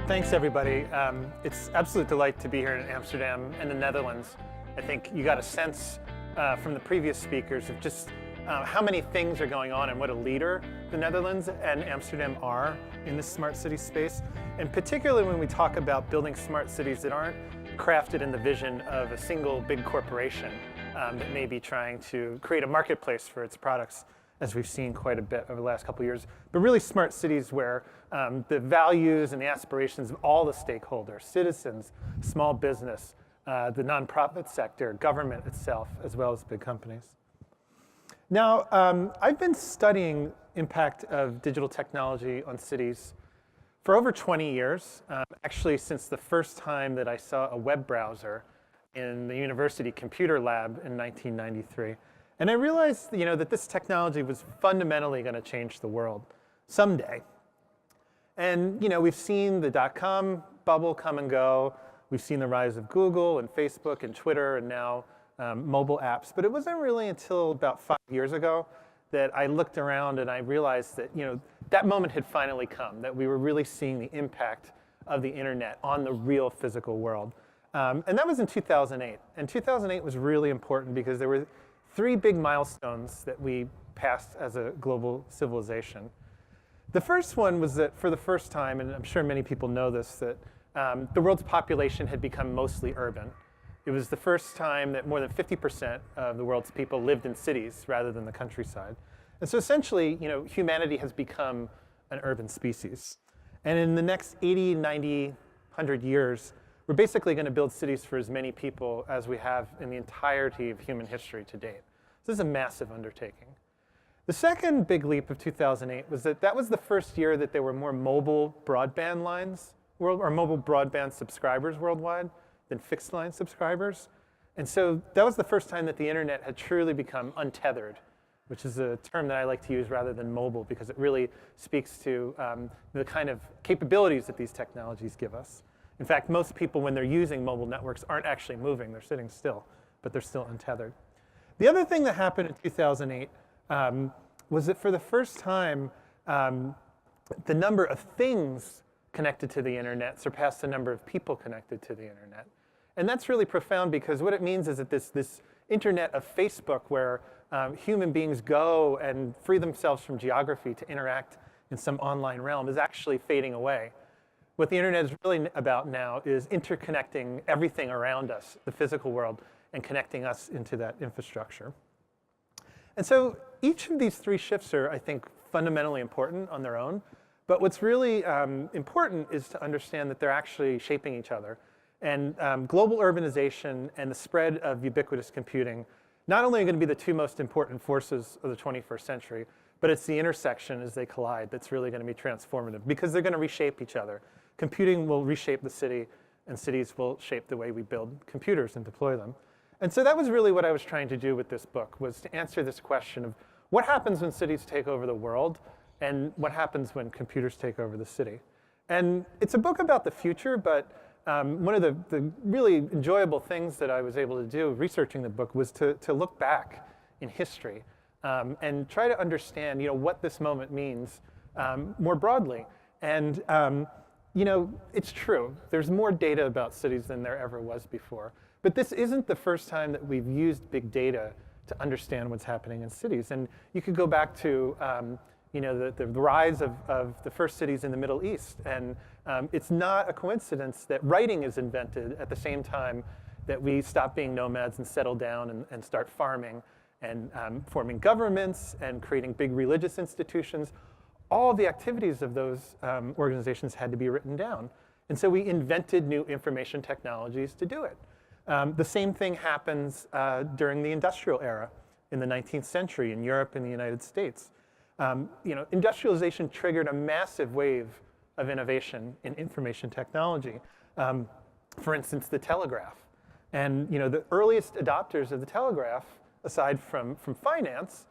Thanks, everybody. It's absolute delight to be here in Amsterdam and the Netherlands. I think you got a sense from the previous speakers of just how many things are going on and what a leader the Netherlands and Amsterdam are in this smart city space. And particularly when we talk about building smart cities that aren't crafted in the vision of a single big corporation that may be trying to create a marketplace for its products, as we've seen quite a bit over the last couple of years, but really smart cities where the values and the aspirations of all the stakeholders, citizens, small business, the nonprofit sector, government itself, as well as big companies. Now, I've been studying impact of digital technology on cities for over 20 years, actually since the first time that I saw a web browser in the university computer lab in 1993. And I realized, that this technology was fundamentally going to change the world someday. And, we've seen the dot-com bubble come and go. We've seen the rise of Google and Facebook and Twitter and now mobile apps. But it wasn't really until about 5 years ago that I looked around and I realized that, that moment had finally come, that we were really seeing the impact of the internet on the real physical world. And that was in 2008. And 2008 was really important because there were three big milestones that we passed as a global civilization. The first one was that for the first time, and I'm sure many people know this, that the world's population had become mostly urban. It was the first time that more than 50% of the world's people lived in cities rather than the countryside. And so essentially, humanity has become an urban species. And in the next 80, 90, 100 years, we're basically going to build cities for as many people as we have in the entirety of human history to date. This is a massive undertaking. The second big leap of 2008 was that was the first year that there were more mobile broadband lines, or mobile broadband subscribers worldwide than fixed line subscribers. And so that was the first time that the internet had truly become untethered, which is a term that I like to use rather than mobile because it really speaks to the kind of capabilities that these technologies give us. In fact, most people, when they're using mobile networks, aren't actually moving. They're sitting still, but they're still untethered. The other thing that happened in 2008 was that for the first time, the number of things connected to the internet surpassed the number of people connected to the internet. And that's really profound because what it means is that this internet of Facebook where human beings go and free themselves from geography to interact in some online realm is actually fading away. What the internet is really about now is interconnecting everything around us, the physical world, and connecting us into that infrastructure. And so each of these three shifts are, I think, fundamentally important on their own. But what's really important is to understand that they're actually shaping each other. And global urbanization and the spread of ubiquitous computing not only are going to be the two most important forces of the 21st century, but it's the intersection as they collide that's really going to be transformative because they're going to reshape each other. Computing will reshape the city, and cities will shape the way we build computers and deploy them. And so that was really what I was trying to do with this book, was to answer this question of what happens when cities take over the world and what happens when computers take over the city. And it's a book about the future, but one of the really enjoyable things that I was able to do researching the book was to look back in history and try to understand what this moment means more broadly. And it's true. There's more data about cities than there ever was before. But this isn't the first time that we've used big data to understand what's happening in cities. And you could go back to the rise of the first cities in the Middle East. And it's not a coincidence that writing is invented at the same time that we stop being nomads and settle down and start farming and forming governments and creating big religious institutions. All of the activities of those organizations had to be written down. And so we invented new information technologies to do it. The same thing happens during the industrial era in the 19th century in Europe and the United States. Industrialization triggered a massive wave of innovation in information technology. For instance, the telegraph. And the earliest adopters of the telegraph, aside from finance,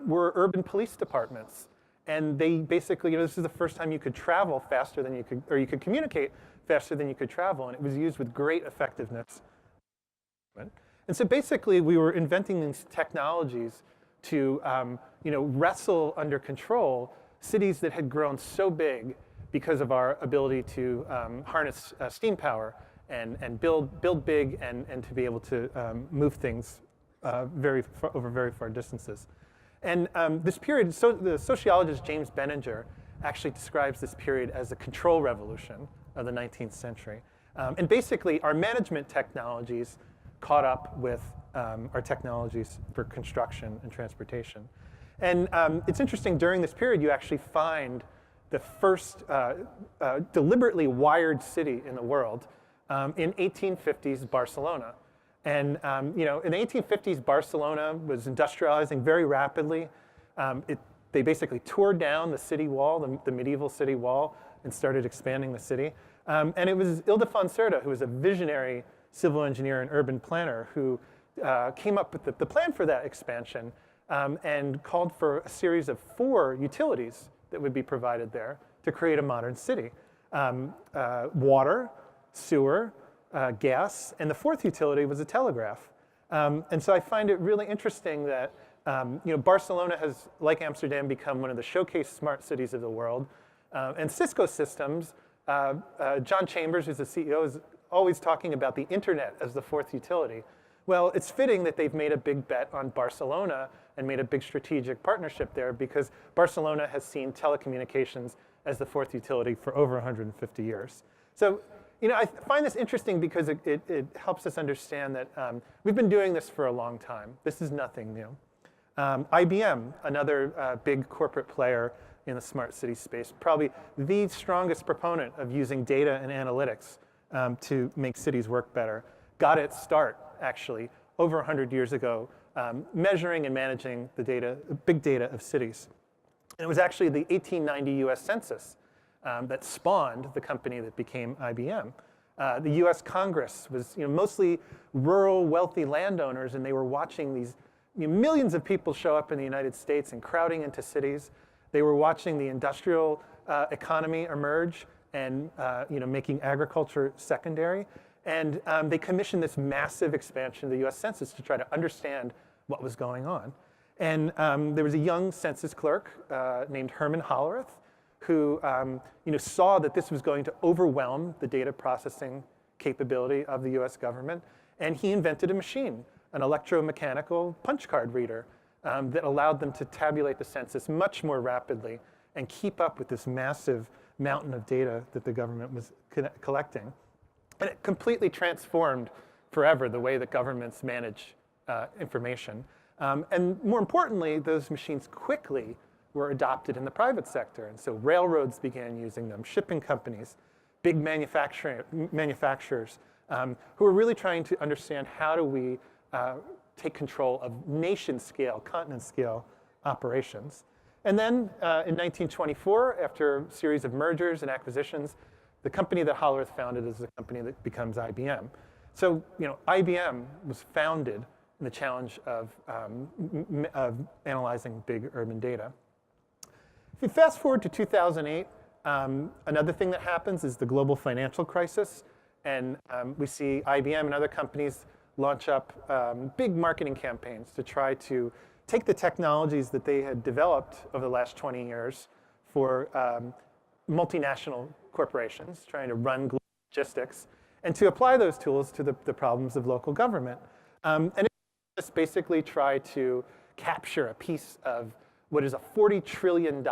were urban police departments. And they basically, this is the first time you could travel faster than you could, or you could communicate faster than you could travel, and it was used with great effectiveness. And so basically, we were inventing these technologies to wrestle under control cities that had grown so big because of our ability to harness steam power and build big and to be able to move things over very far distances. And this period, so the sociologist James Benninger actually describes this period as the control revolution of the 19th century. And basically, our management technologies caught up with our technologies for construction and transportation. And it's interesting, during this period, you actually find the first deliberately wired city in the world in 1850s Barcelona. And in the 1850s, Barcelona was industrializing very rapidly. They basically tore down the city wall, the medieval city wall, and started expanding the city. And it was Ildefonso Cerda, who was a visionary civil engineer and urban planner, who came up with the plan for that expansion and called for a series of 4 utilities that would be provided there to create a modern city. Water, sewer, gas, and the 4th utility was a telegraph. And so I find it really interesting that Barcelona has, like Amsterdam, become one of the showcase smart cities of the world. And Cisco Systems, John Chambers, who's the CEO, is always talking about the internet as the 4th utility. Well, it's fitting that they've made a big bet on Barcelona and made a big strategic partnership there, because Barcelona has seen telecommunications as the 4th utility for over 150 years. So, I find this interesting because it helps us understand that we've been doing this for a long time. This is nothing new. IBM, another big corporate player in the smart city space, probably the strongest proponent of using data and analytics to make cities work better, got its start, actually, over 100 years ago, measuring and managing the data, big data of cities. And it was actually the 1890 US Census that spawned the company that became IBM. The US Congress was mostly rural, wealthy landowners, and they were watching these millions of people show up in the United States and crowding into cities. They were watching the industrial economy emerge and making agriculture secondary. And they commissioned this massive expansion of the US Census to try to understand what was going on. And there was a young census clerk named Herman Hollerith, who saw that this was going to overwhelm the data processing capability of the US government. And he invented a machine, an electromechanical punch card reader, that allowed them to tabulate the census much more rapidly and keep up with this massive mountain of data that the government was collecting. And it completely transformed forever the way that governments manage information. And more importantly, those machines quickly were adopted in the private sector. And so railroads began using them, shipping companies, big manufacturers who were really trying to understand, how do we take control of nation scale, continent scale operations. And then in 1924, after a series of mergers and acquisitions, the company that Hollerith founded is the company that becomes IBM. So IBM was founded in the challenge of analyzing big urban data. If you fast forward to 2008, another thing that happens is the global financial crisis. And we see IBM and other companies launch up big marketing campaigns to try to take the technologies that they had developed over the last 20 years for multinational corporations trying to run global logistics, and to apply those tools to the problems of local government. And it just basically try to capture a piece of what is a $40 trillion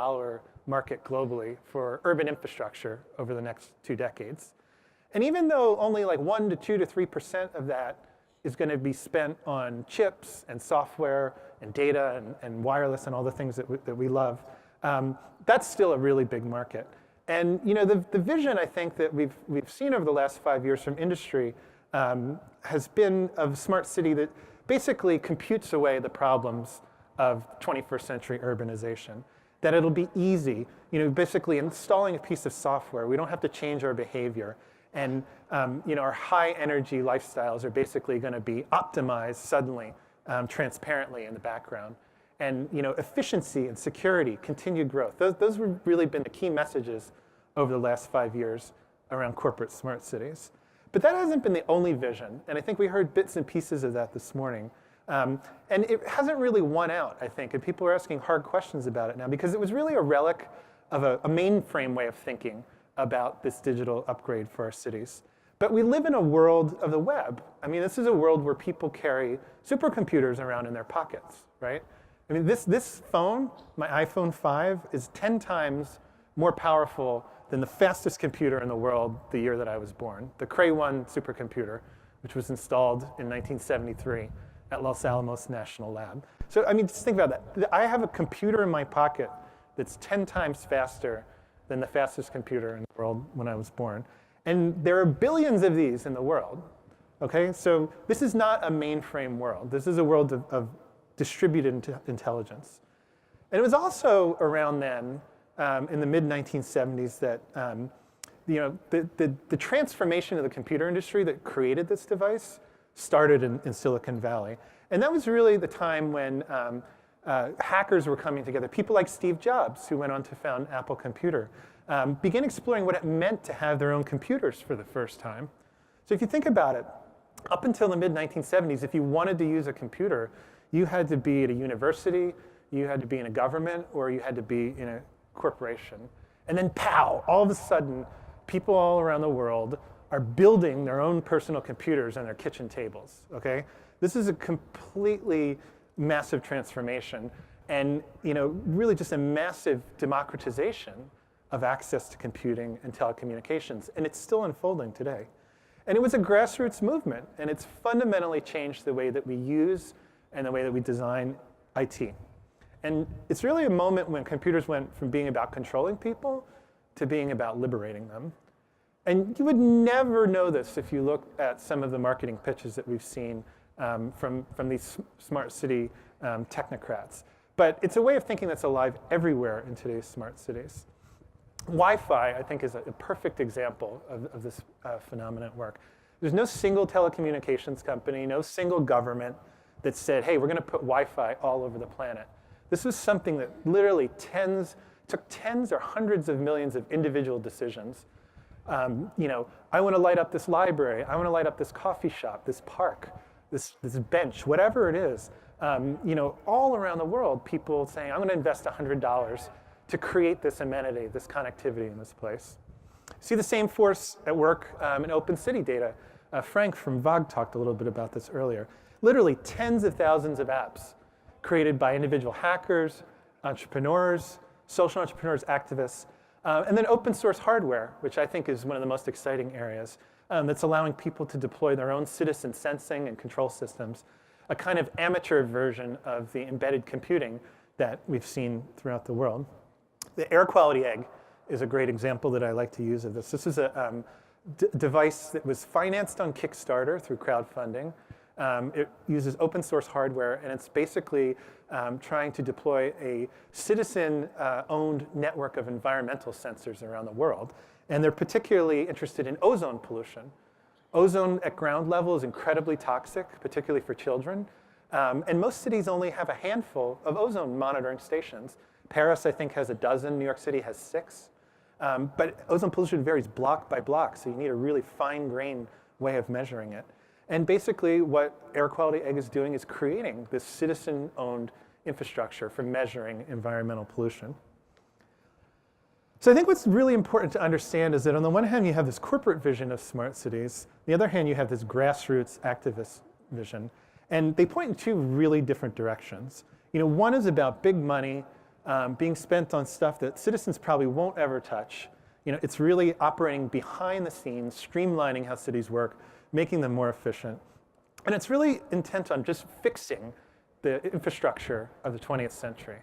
market globally for urban infrastructure over the next 2 decades. And even though only like 1 to 2 to 3% of that is going to be spent on chips and software and data and wireless and all the things that we love, that's still a really big market. And the vision, I think, that we've seen over the last 5 years from industry has been of a smart city that basically computes away the problems of 21st century urbanization. That it'll be easy, basically installing a piece of software. We don't have to change our behavior. And our high energy lifestyles are basically going to be optimized suddenly, transparently in the background. And efficiency and security, continued growth. Those have really been the key messages over the last 5 years around corporate smart cities. But that hasn't been the only vision. And I think we heard bits and pieces of that this morning. And it hasn't really won out, I think. And people are asking hard questions about it now, because it was really a relic of a mainframe way of thinking about this digital upgrade for our cities. But we live in a world of the web. I mean, this is a world where people carry supercomputers around in their pockets, right? I mean, this phone, my iPhone 5, is 10 times more powerful than the fastest computer in the world the year that I was born, the Cray 1 supercomputer, which was installed in 1973 at Los Alamos National Lab. So, I mean, just think about that. I have a computer in my pocket that's 10 times faster than the fastest computer in the world when I was born. And there are billions of these in the world, okay? So this is not a mainframe world. This is a world of distributed intelligence. And it was also around then, in the mid-1970s, that the transformation of the computer industry that created this device started in Silicon Valley. And that was really the time when hackers were coming together. People like Steve Jobs, who went on to found Apple Computer, began exploring what it meant to have their own computers for the first time. So if you think about it, up until the mid-1970s, if you wanted to use a computer, you had to be at a university, you had to be in a government, or you had to be in a corporation. And then pow, all of a sudden, people all around the world are building their own personal computers on their kitchen tables, okay? This is a completely massive transformation and, really just a massive democratization of access to computing and telecommunications, and it's still unfolding today. And it was a grassroots movement, and it's fundamentally changed the way that we use and the way that we design IT. And it's really a moment when computers went from being about controlling people to being about liberating them. And you would never know this if you look at some of the marketing pitches that we've seen from these smart city technocrats. But it's a way of thinking that's alive everywhere in today's smart cities. Wi-Fi, I think, is a perfect example of this phenomenon at work. There's no single telecommunications company, no single government that said, hey, we're going to put Wi-Fi all over the planet. This was something that literally took tens or hundreds of millions of individual decisions. I want to light up this library. I want to light up this coffee shop, this park, this bench, whatever it is. All around the world, people saying, I'm going to invest $100 to create this amenity, this connectivity in this place. See the same force at work in open city data. Frank from VOG talked a little bit about this earlier. Literally tens of thousands of apps created by individual hackers, entrepreneurs, social entrepreneurs, activists, and then open source hardware, which I think is one of the most exciting areas, that's allowing people to deploy their own citizen sensing and control systems, a kind of amateur version of the embedded computing that we've seen throughout the world. The air quality egg is a great example that I like to use of this. This is a device that was financed on Kickstarter through crowdfunding. It uses open source hardware, and it's basically trying to deploy a citizen-owned network of environmental sensors around the world. And they're particularly interested in ozone pollution. Ozone at ground level is incredibly toxic, particularly for children. And most cities only have a handful of ozone monitoring stations. Paris, I think, has a dozen. New York City has 6. But ozone pollution varies block by block, so you need a really fine-grained way of measuring it. And basically, what Air Quality Egg is doing is creating this citizen-owned infrastructure for measuring environmental pollution. So I think what's really important to understand is that on the one hand, you have this corporate vision of smart cities. On the other hand, you have this grassroots activist vision. And they point in 2 really different directions. One is about big money being spent on stuff that citizens probably won't ever touch. It's really operating behind the scenes, streamlining how cities work, making them more efficient. And it's really intent on just fixing the infrastructure of the 20th century.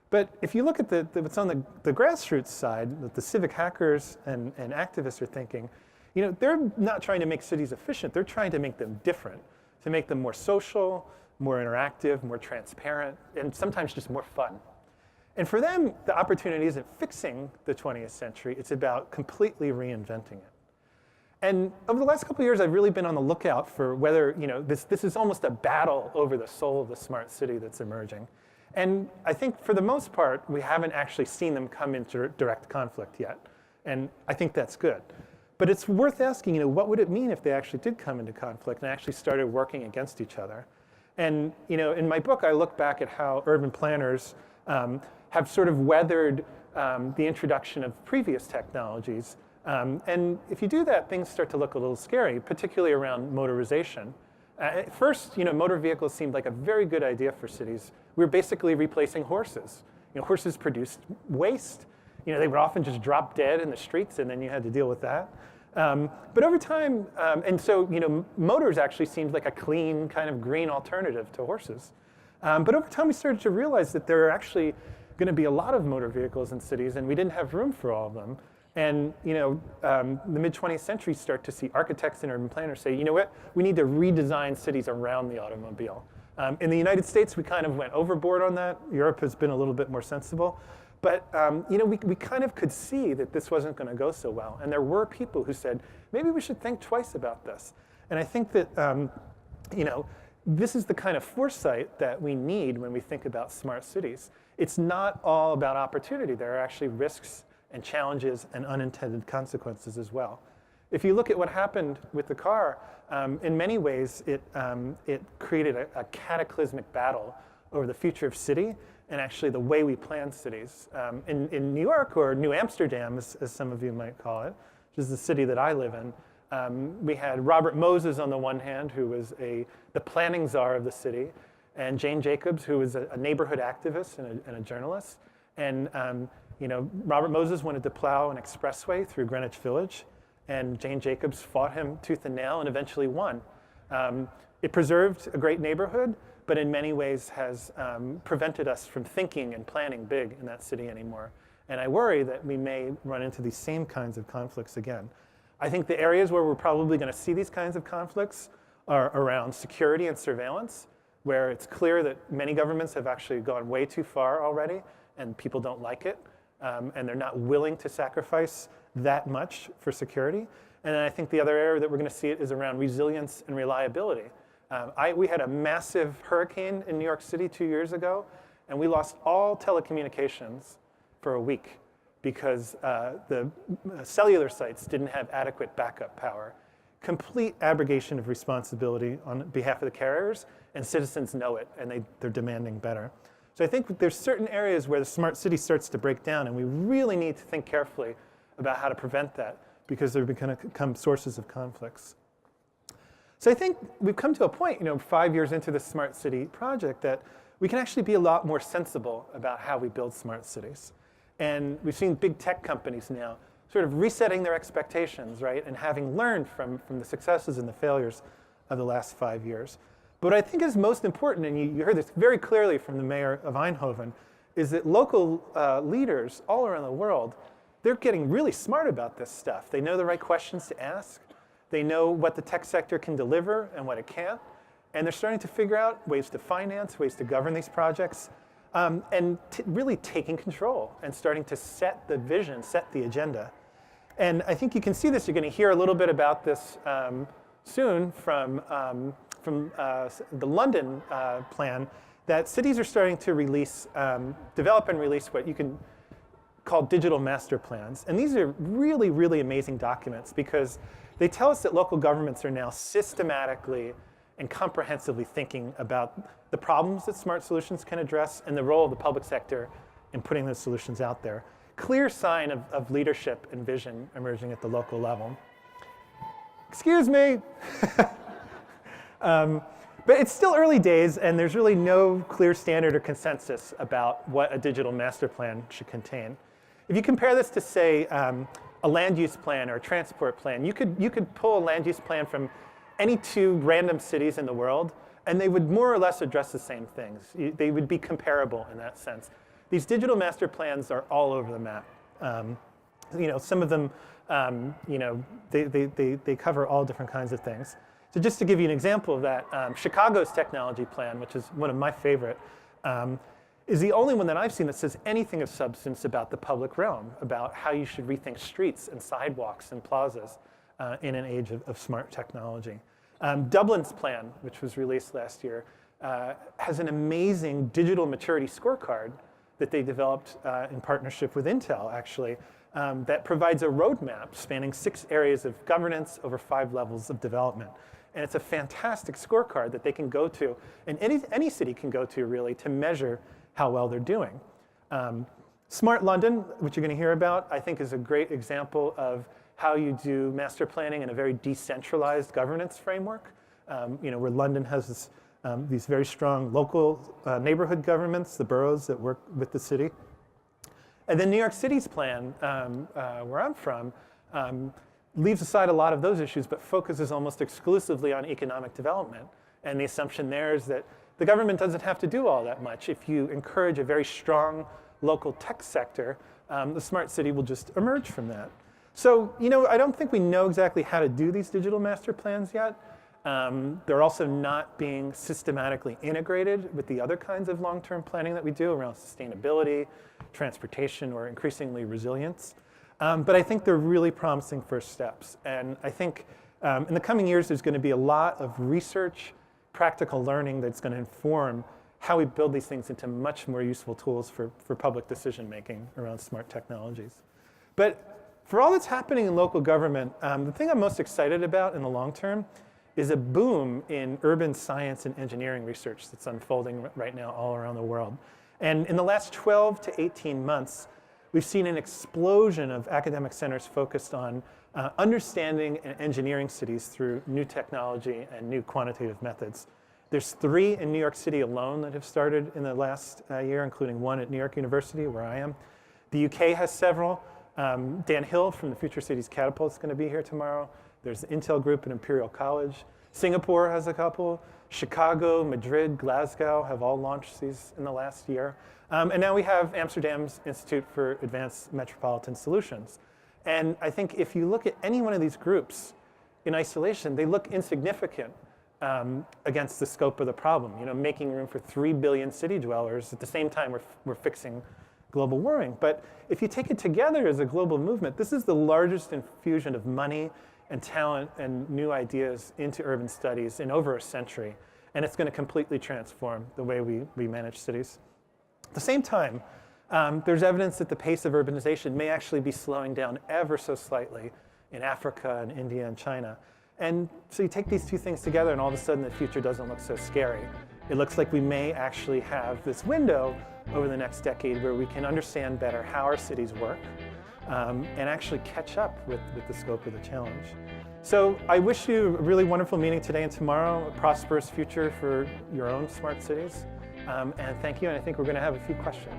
But if you look at what's on the grassroots side, that the civic hackers and activists are thinking, they're not trying to make cities efficient, they're trying to make them different, to make them more social, more interactive, more transparent, and sometimes just more fun. And for them, the opportunity isn't fixing the 20th century, it's about completely reinventing it. And over the last couple of years, I've really been on the lookout for whether, this is almost a battle over the soul of the smart city that's emerging. And I think for the most part, we haven't actually seen them come into direct conflict yet. And I think that's good. But it's worth asking, what would it mean if they actually did come into conflict and actually started working against each other? And, in my book, I look back at how urban planners have sort of weathered the introduction of previous technologies. And if you do that, things start to look a little scary, particularly around motorization. At first, motor vehicles seemed like a very good idea for cities. We were basically replacing horses. Horses produced waste. They would often just drop dead in the streets, and then you had to deal with that. But over time, and so motors actually seemed like a clean, kind of green alternative to horses. But over time, we started to realize that there are actually going to be a lot of motor vehicles in cities, and we didn't have room for all of them. And the mid-20th century start to see architects and urban planners say, you know what, we need to redesign cities around the automobile. In the United States, we kind of went overboard on that. Europe has been a little bit more sensible. But we kind of could see that this wasn't going to go so well. And there were people who said, maybe we should think twice about this. And I think that this is the kind of foresight that we need when we think about smart cities. It's not all about opportunity. There are actually risks and challenges and unintended consequences as well. If you look at what happened with the car, in many ways, it created a cataclysmic battle over the future of city and actually the way we plan cities. In New York, or New Amsterdam, as some of you might call it, which is the city that I live in, we had Robert Moses on the one hand, who was the planning czar of the city, and Jane Jacobs, who was a neighborhood activist and a journalist. And Robert Moses wanted to plow an expressway through Greenwich Village, and Jane Jacobs fought him tooth and nail and eventually won. It preserved a great neighborhood, but in many ways has prevented us from thinking and planning big in that city anymore. And I worry that we may run into these same kinds of conflicts again. I think the areas where we're probably going to see these kinds of conflicts are around security and surveillance, where it's clear that many governments have actually gone way too far already, and people don't like it, and they're not willing to sacrifice that much for security. And then I think the other area that we're going to see it is around resilience and reliability. We had a massive hurricane in New York City 2 years ago, and we lost all telecommunications for a week because the cellular sites didn't have adequate backup power. Complete abrogation of responsibility on behalf of the carriers, and citizens know it, and they're demanding better. So I think there's certain areas where the smart city starts to break down, and we really need to think carefully about how to prevent that, because they're going to become sources of conflicts. So I think we've come to a point, 5 years into the smart city project, that we can actually be a lot more sensible about how we build smart cities. And we've seen big tech companies now sort of resetting their expectations, right, and having learned from the successes and the failures of the last 5 years. But what I think is most important, and you heard this very clearly from the mayor of Eindhoven, is that local leaders all around the world, they're getting really smart about this stuff. They know the right questions to ask. They know what the tech sector can deliver and what it can't. And they're starting to figure out ways to finance, ways to govern these projects, and really taking control and starting to set the vision, set the agenda. And I think you can see this. You're going to hear a little bit about this soon from the London plan, that cities are starting to release, develop and release what you can call digital master plans. And these are really, really amazing documents because they tell us that local governments are now systematically and comprehensively thinking about the problems that smart solutions can address and the role of the public sector in putting those solutions out there. Clear sign of leadership and vision emerging at the local level. Excuse me. But it's still early days, and there's really no clear standard or consensus about what a digital master plan should contain. If you compare this to, say, a land use plan or a transport plan, you could pull a land use plan from any two random cities in the world, and they would more or less address the same things. They would be comparable in that sense. These digital master plans are all over the map. Some of them, they cover all different kinds of things. So just to give you an example of that, Chicago's technology plan, which is one of my favorite, is the only one that I've seen that says anything of substance about the public realm, about how you should rethink streets and sidewalks and plazas in an age of smart technology. Dublin's plan, which was released last year, has an amazing digital maturity scorecard that they developed in partnership with Intel, actually, that provides a roadmap spanning 6 areas of governance over 5 levels of development. And it's a fantastic scorecard that they can go to, and any city can go to, really, to measure how well they're doing. Smart London, which you're going to hear about, I think is a great example of how you do master planning in a very decentralized governance framework. Where London has these very strong local neighborhood governments, the boroughs that work with the city. And then New York City's plan, where I'm from, leaves aside a lot of those issues, but focuses almost exclusively on economic development. And the assumption there is that the government doesn't have to do all that much. If you encourage a very strong local tech sector, the smart city will just emerge from that. So, I don't think we know exactly how to do these digital master plans yet. They're also not being systematically integrated with the other kinds of long-term planning that we do around sustainability, transportation, or increasingly resilience. But I think they're really promising first steps. And I think in the coming years, there's going to be a lot of research, practical learning that's going to inform how we build these things into much more useful tools for public decision making around smart technologies. But for all that's happening in local government, the thing I'm most excited about in the long term is a boom in urban science and engineering research that's unfolding right now all around the world. And in the last 12 to 18 months, we've seen an explosion of academic centers focused on understanding and engineering cities through new technology and new quantitative methods. There's 3 in New York City alone that have started in the last year, including 1 at New York University, where I am. The UK has several. Dan Hill from the Future Cities Catapult is going to be here tomorrow. There's the Intel Group at Imperial College. Singapore has a couple. Chicago, Madrid, Glasgow have all launched these in the last year. And now we have Amsterdam's Institute for Advanced Metropolitan Solutions. And I think if you look at any one of these groups in isolation, they look insignificant against the scope of the problem. Making room for 3 billion city dwellers at the same time we're fixing global warming. But if you take it together as a global movement, this is the largest infusion of money and talent and new ideas into urban studies in over a century. And it's going to completely transform the way we manage cities. At the same time, there's evidence that the pace of urbanization may actually be slowing down ever so slightly in Africa and India and China. And so you take these two things together and all of a sudden the future doesn't look so scary. It looks like we may actually have this window over the next decade where we can understand better how our cities work and actually catch up with the scope of the challenge. So I wish you a really wonderful meeting today and tomorrow, a prosperous future for your own smart cities. And thank you, and I think we're going to have a few questions.